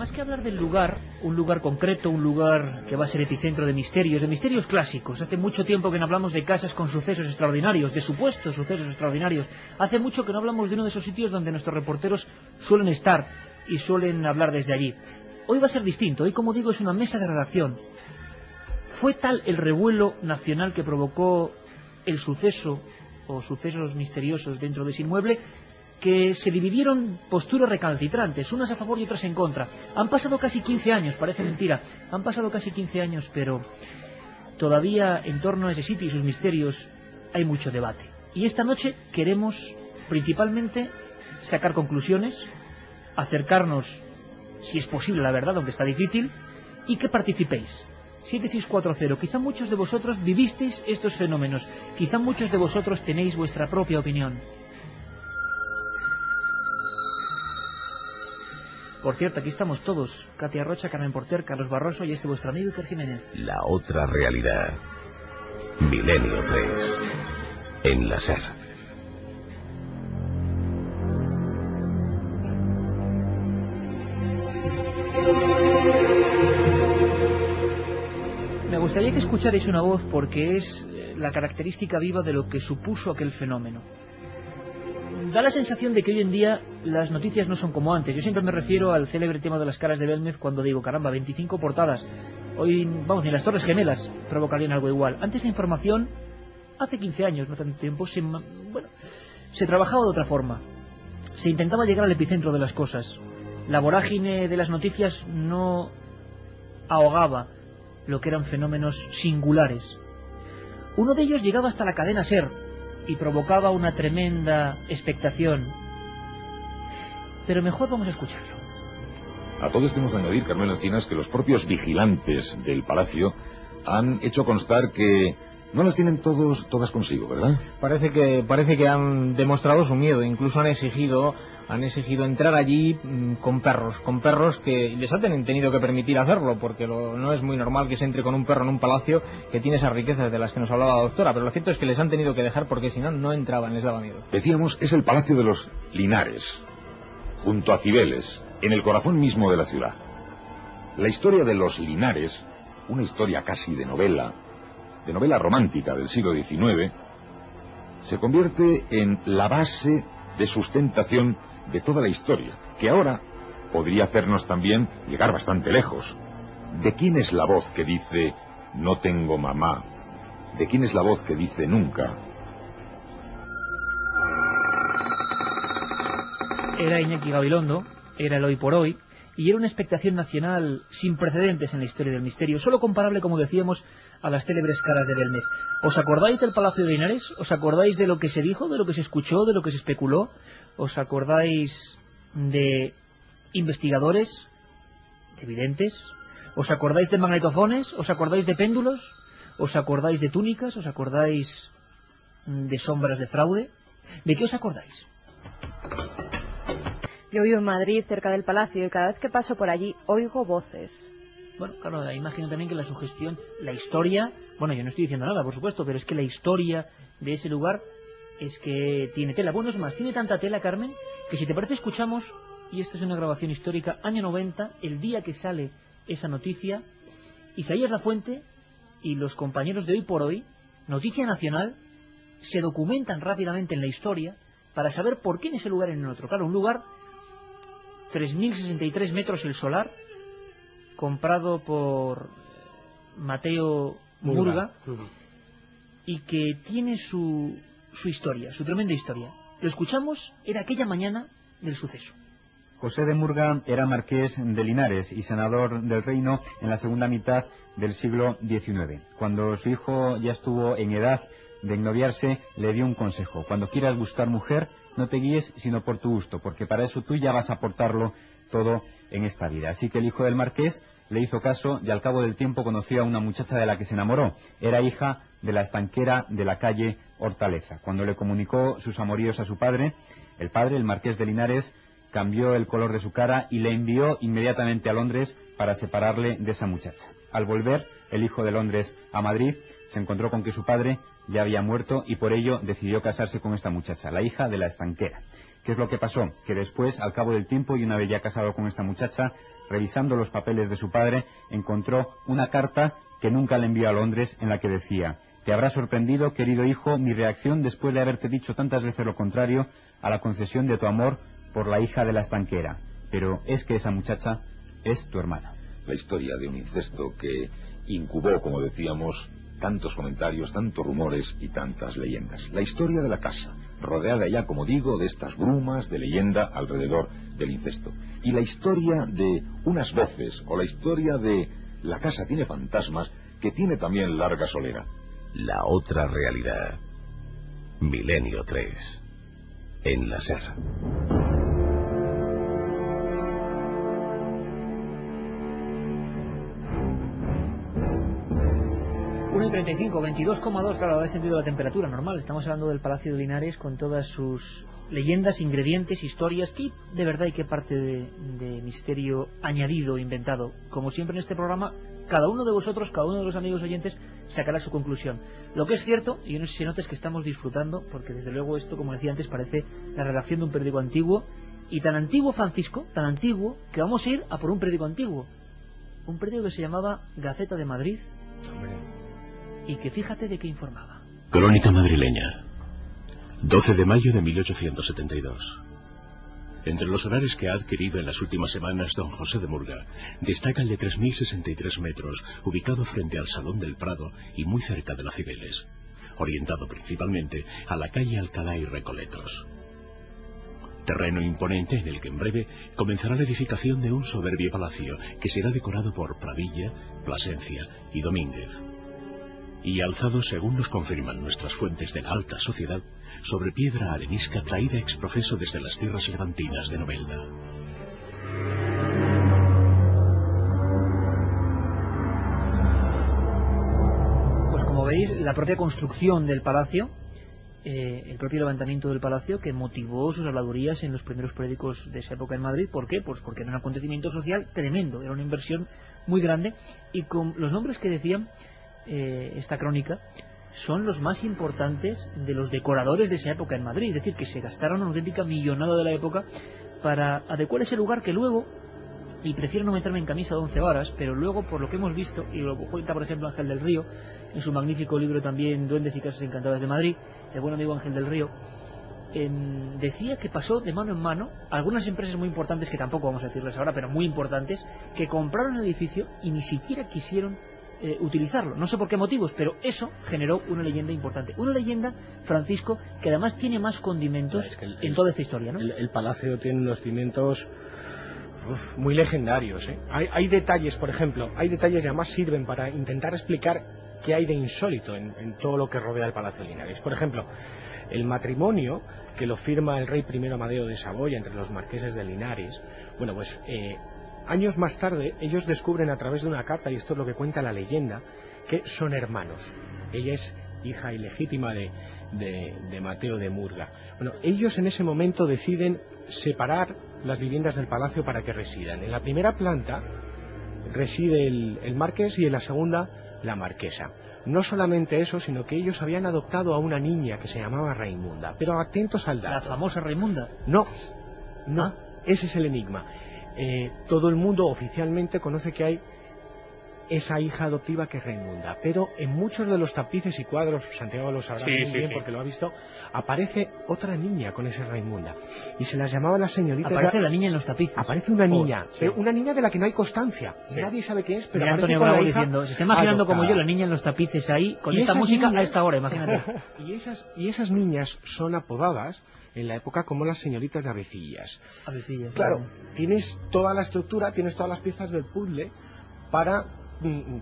Más que hablar del lugar, un lugar concreto, un lugar que va a ser epicentro de misterios clásicos. Hace mucho tiempo que no hablamos de casas con sucesos extraordinarios, de supuestos sucesos extraordinarios. Hace mucho que no hablamos de uno de esos sitios donde nuestros reporteros suelen estar y suelen hablar desde allí. Hoy va a ser distinto. Hoy, como digo, es una mesa de redacción. Fue tal el revuelo nacional que provocó el suceso o sucesos misteriosos dentro de ese inmueble que se dividieron posturas recalcitrantes, unas a favor y otras en contra. Han pasado casi 15 años, parece mentira, han pasado casi 15 años, pero todavía en torno a ese sitio y sus misterios hay mucho debate. Y esta noche queremos principalmente sacar conclusiones, acercarnos, si es posible, a la verdad, aunque está difícil, y que participéis. 7640. Quizá muchos de vosotros vivisteis estos fenómenos, quizá muchos de vosotros tenéis vuestra propia opinión. Por cierto, aquí estamos todos. Katia Rocha, Carmen Porter, Carlos Barroso y vuestro amigo Iker Jiménez. La otra realidad. Milenio 3. En la SER. Me gustaría que escucharais una voz porque es la característica viva de lo que supuso aquel fenómeno. Da la sensación de que hoy en día las noticias no son como antes. Yo siempre me refiero al célebre tema de las caras de Belmez cuando digo, caramba, 25 portadas. Hoy, vamos, ni las Torres Gemelas provocarían algo igual. Antes la información, hace 15 años, no tanto tiempo, se trabajaba de otra forma. Se intentaba llegar al epicentro de las cosas. La vorágine de las noticias no ahogaba lo que eran fenómenos singulares. Uno de ellos llegaba hasta la cadena SER y provocaba una tremenda expectación. Pero mejor vamos a escucharlo. A todo esto hemos de añadir, Carmelo Encinas, que los propios vigilantes del palacio han hecho constar que no las tienen todas consigo, ¿verdad? Parece que han demostrado su miedo, incluso han exigido entrar allí con perros que les han tenido que permitir hacerlo, porque no es muy normal que se entre con un perro en un palacio que tiene esas riquezas de las que nos hablaba la doctora, pero lo cierto es que les han tenido que dejar porque si no, no entraban, les daba miedo. Decíamos, es el Palacio de los Linares, junto a Cibeles, en el corazón mismo de la ciudad. La historia de los Linares, una historia casi de novela romántica del siglo XIX, se convierte en la base de sustentación de toda la historia, que ahora podría hacernos también llegar bastante lejos. ¿De quién es la voz que dice no tengo mamá? ¿De quién es la voz que dice nunca? Era Iñaki Gabilondo, era el Hoy por Hoy, y era una expectación nacional sin precedentes en la historia del misterio, solo comparable, como decíamos, a las célebres caras de Belmez. ¿Os acordáis del Palacio de Linares? ¿Os acordáis de lo que se dijo, de lo que se escuchó, de lo que se especuló? ¿Os acordáis de investigadores, de videntes? ¿Os acordáis de magnetofones? ¿Os acordáis de péndulos? ¿Os acordáis de túnicas? ¿Os acordáis de sombras de fraude? ¿De qué os acordáis? Yo vivo en Madrid, cerca del Palacio, y cada vez que paso por allí oigo voces. Bueno, claro, imagino también que la sugestión, la historia... Bueno, yo no estoy diciendo nada, por supuesto, pero es que la historia de ese lugar es que tiene tela. Bueno, es más, tiene tanta tela, Carmen, que si te parece escuchamos, y esta es una grabación histórica, año 90, el día que sale esa noticia, Isaías Lafuente y los compañeros de Hoy por Hoy, Noticia Nacional, se documentan rápidamente en la historia para saber por qué en ese lugar y en otro. Claro, un lugar... 3.063 metros el solar, comprado por Mateo Murga, y que tiene su historia, su tremenda historia. Lo escuchamos, era aquella mañana del suceso. José de Murga era marqués de Linares y senador del reino en la segunda mitad del siglo XIX. Cuando su hijo ya estuvo en edad de ennoviarse, le dio un consejo: cuando quieras buscar mujer, no te guíes sino por tu gusto, porque para eso tú ya vas a aportarlo todo en esta vida. Así que el hijo del marqués le hizo caso y al cabo del tiempo conoció a una muchacha de la que se enamoró. Era hija de la estanquera de la calle Hortaleza. Cuando le comunicó sus amoríos a su padre, el marqués de Linares, cambió el color de su cara y le envió inmediatamente a Londres para separarle de esa muchacha. Al volver el hijo de Londres a Madrid, se encontró con que su padre ya había muerto y por ello decidió casarse con esta muchacha, la hija de la estanquera. ¿Qué es lo que pasó? Que después, al cabo del tiempo, y una vez ya casado con esta muchacha, revisando los papeles de su padre, encontró una carta que nunca le envió a Londres, en la que decía: te habrá sorprendido, querido hijo, mi reacción después de haberte dicho tantas veces lo contrario a la concesión de tu amor por la hija de la estanquera. Pero es que esa muchacha es tu hermana. La historia de un incesto que incubó, como decíamos, tantos comentarios, tantos rumores y tantas leyendas. La historia de la casa, rodeada ya, como digo, de estas brumas de leyenda alrededor del incesto. Y la historia de unas voces, o la historia de la casa tiene fantasmas, que tiene también larga solera. La otra realidad. Milenio 3. En la SER. 1:35, 22,2 grados, ha descendido la temperatura normal. Estamos hablando del Palacio de Linares con todas sus leyendas, ingredientes, historias. ¿Qué de verdad y qué parte de misterio añadido, inventado? Como siempre en este programa, cada uno de vosotros, cada uno de los amigos oyentes, sacará su conclusión. Lo que es cierto, y yo no sé si notas que estamos disfrutando, porque desde luego esto, como decía antes, parece la redacción de un periódico antiguo, y tan antiguo, Francisco, tan antiguo, que vamos a ir a por un periódico antiguo. Un periódico que se llamaba Gaceta de Madrid, y que fíjate de qué informaba. Crónica madrileña, 12 de mayo de 1872. Entre los solares que ha adquirido en las últimas semanas don José de Murga, destaca el de 3.063 metros, ubicado frente al Salón del Prado y muy cerca de la Cibeles, orientado principalmente a la calle Alcalá y Recoletos. Terreno imponente en el que en breve comenzará la edificación de un soberbio palacio que será decorado por Pradilla, Plasencia y Domínguez, y alzado, según nos confirman nuestras fuentes de la alta sociedad, sobre piedra arenisca traída ex profeso desde las tierras levantinas de Novelda. Pues como veis, la propia construcción del palacio, el propio levantamiento del palacio, que motivó sus habladurías en los primeros periódicos de esa época en Madrid. ¿Por qué? Pues porque era un acontecimiento social tremendo, era una inversión muy grande, y con los nombres que decían esta crónica son los más importantes de los decoradores de esa época en Madrid. Es decir, que se gastaron una auténtica millonada de la época para adecuar ese lugar, que luego, y prefiero no meterme en camisa de 11 varas, pero luego, por lo que hemos visto, y lo cuenta por ejemplo Ángel del Río en su magnífico libro también Duendes y Casas Encantadas de Madrid, el buen amigo Ángel del Río, decía que pasó de mano en mano algunas empresas muy importantes, que tampoco vamos a decirles ahora, pero muy importantes, que compraron el edificio y ni siquiera quisieron utilizarlo. No sé por qué motivos, pero eso generó una leyenda importante. Una leyenda, Francisco, que además tiene más condimentos en toda esta historia, ¿no? El palacio tiene unos cimientos muy legendarios, ¿eh? Hay detalles, por ejemplo, hay detalles que además sirven para intentar explicar qué hay de insólito en todo lo que rodea el Palacio de Linares. Por ejemplo, el matrimonio que lo firma el rey I Amadeo de Saboya entre los marqueses de Linares, bueno, pues años más tarde ellos descubren a través de una carta, y esto es lo que cuenta la leyenda, que son hermanos. Ella es hija ilegítima de Mateo de Murga. Bueno, ellos en ese momento deciden separar las viviendas del palacio para que residan. En la primera planta reside el marqués y en la segunda la marquesa. No solamente eso, sino que ellos habían adoptado a una niña que se llamaba Raimunda. Pero atentos al dato. ¿La famosa Raimunda? No, ese es el enigma. Todo el mundo oficialmente conoce que hay esa hija adoptiva que es Raimunda, pero en muchos de los tapices y cuadros, Santiago lo sabrá muy bien porque lo ha visto, aparece otra niña con esa Raimunda, y se las llamaba las señoritas. Aparece la niña en los tapices. Aparece una niña, pero una niña de la que no hay constancia, nadie sabe qué es, pero mira, aparece Antonio con Bravo la hija diciendo, se está imaginando como yo la niña en los tapices ahí, con esta música niñas, a esta hora, imagínate. y esas niñas son apodadas en la época como las señoritas de Avecillas. Avecillas, claro, tienes toda la estructura, tienes todas las piezas del puzzle para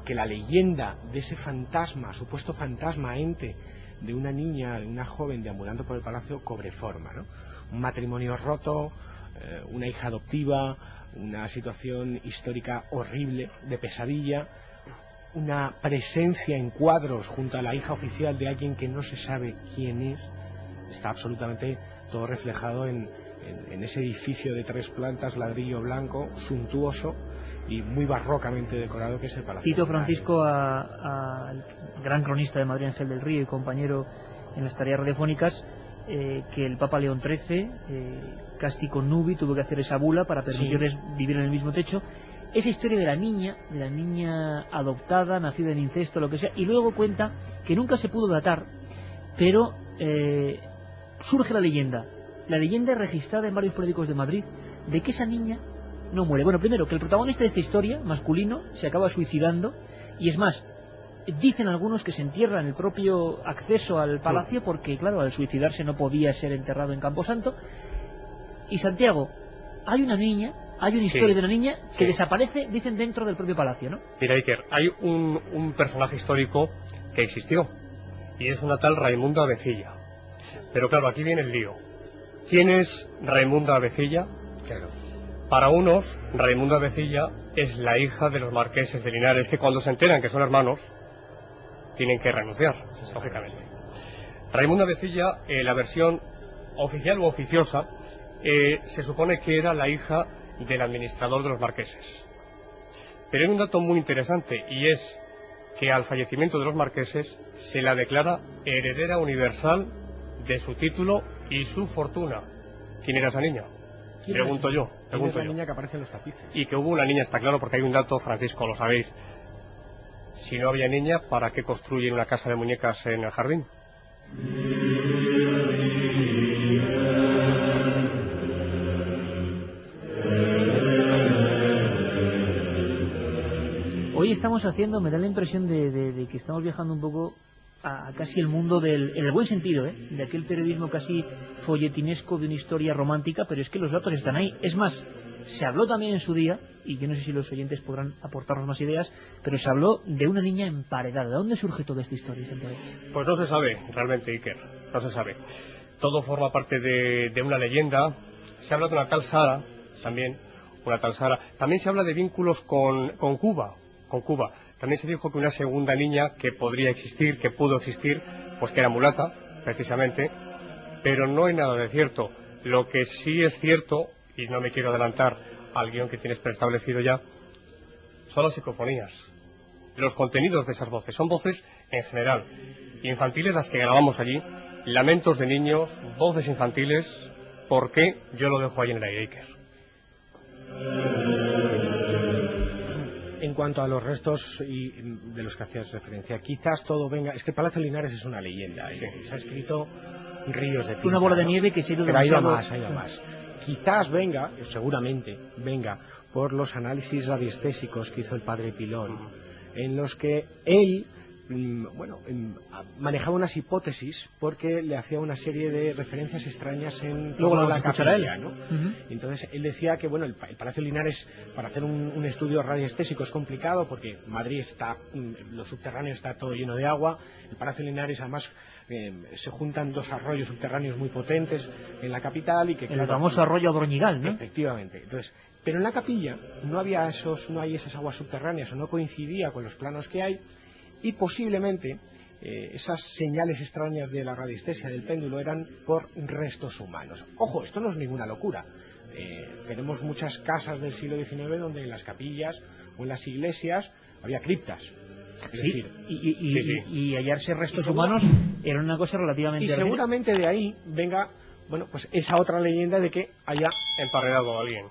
que la leyenda de ese fantasma, supuesto fantasma, ente de una niña, de una joven deambulando por el palacio, cobre forma, ¿no? Un matrimonio roto, una hija adoptiva, una situación histórica horrible, de pesadilla, una presencia en cuadros junto a la hija oficial de alguien que no se sabe quién es. Está absolutamente todo reflejado en ese edificio de 3 plantas, ladrillo blanco, suntuoso y muy barrocamente decorado, que es el Palacio. Cito, Francisco, al gran cronista de Madrid, Ángel del Río, y compañero en las tareas radiofónicas, que el Papa León XIII, Casti Connubii, tuvo que hacer esa bula para permitirles vivir en el mismo techo. Esa historia de la niña adoptada, nacida en incesto, lo que sea, y luego cuenta que nunca se pudo datar, pero surge la leyenda registrada en varios periódicos de Madrid, de que esa niña no muere. Bueno, primero, que el protagonista de esta historia, masculino, se acaba suicidando, y es más, dicen algunos que se entierra en el propio acceso al palacio, porque claro, al suicidarse no podía ser enterrado en Camposanto. Y Santiago, hay una historia de una niña que desaparece, dicen, dentro del propio palacio, ¿no? Mira, Iker, hay un personaje histórico que existió, y es una tal Raimunda Avecilla. Pero claro, aquí viene el lío. ¿Quién es Raimunda Avecilla? Claro. Para unos, Raimunda Avecilla es la hija de los marqueses de Linares, que cuando se enteran que son hermanos, tienen que renunciar, lógicamente. Raimunda Avecilla, la versión oficial u oficiosa, se supone que era la hija del administrador de los marqueses. Pero hay un dato muy interesante, y es que al fallecimiento de los marqueses se la declara heredera universal de su título y su fortuna. ¿Quién era esa niña? Pregunto yo. ¿Quién es la niña que aparece en los tapices? Y que hubo una niña, está claro, porque hay un dato, Francisco, lo sabéis. Si no había niña, ¿para qué construyen una casa de muñecas en el jardín? Hoy estamos haciendo, me da la impresión de que estamos viajando un poco a casi el mundo en el buen sentido, de aquel periodismo casi folletinesco de una historia romántica, pero es que los datos están ahí. Es más, se habló también en su día, y yo no sé si los oyentes podrán aportarnos más ideas, pero se habló de una niña emparedada. ¿De dónde surge toda esta historia, Santiago? Pues no se sabe realmente, Iker, no se sabe. Todo forma parte de una leyenda. Se habla de una tal Sara, también, una tal Sara. También se habla de vínculos con Cuba. También se dijo que una segunda niña que podría existir, que pudo existir, pues que era mulata, precisamente, pero no hay nada de cierto. Lo que sí es cierto, y no me quiero adelantar al guión que tienes preestablecido ya, son las psicofonías. Los contenidos de esas voces son voces en general, infantiles las que grabamos allí, lamentos de niños, voces infantiles. ¿Por qué? Yo lo dejo ahí en el aire, Iker. En cuanto a los restos y de los que hacías referencia, quizás todo venga... Es que el Palacio Linares es una leyenda, se ha escrito ríos de tinta. Una bola de nieve que se ha ido demasiado... ha ido más. Quizás venga, seguramente venga, por los análisis radiestésicos que hizo el padre Pilón, en los que él manejaba unas hipótesis porque le hacía una serie de referencias extrañas en luego la capilla, ¿no? Entonces él decía que el Palacio Linares, para hacer un estudio radiestésico es complicado porque Madrid está, lo subterráneo está todo lleno de agua. El Palacio Linares además se juntan dos arroyos subterráneos muy potentes en la capital y que el famoso arroyo Abroñigal, ¿no? Efectivamente. Entonces, pero en la capilla no hay esas aguas subterráneas, o no coincidía con los planos que hay. Y posiblemente esas señales extrañas de la radiestesia del péndulo eran por restos humanos. Ojo, esto no es ninguna locura. Tenemos muchas casas del siglo XIX donde en las capillas o en las iglesias había criptas. Es decir, y hallarse restos humanos era una cosa relativamente... Y seguramente de ahí venga, pues esa otra leyenda de que haya emparedado a alguien.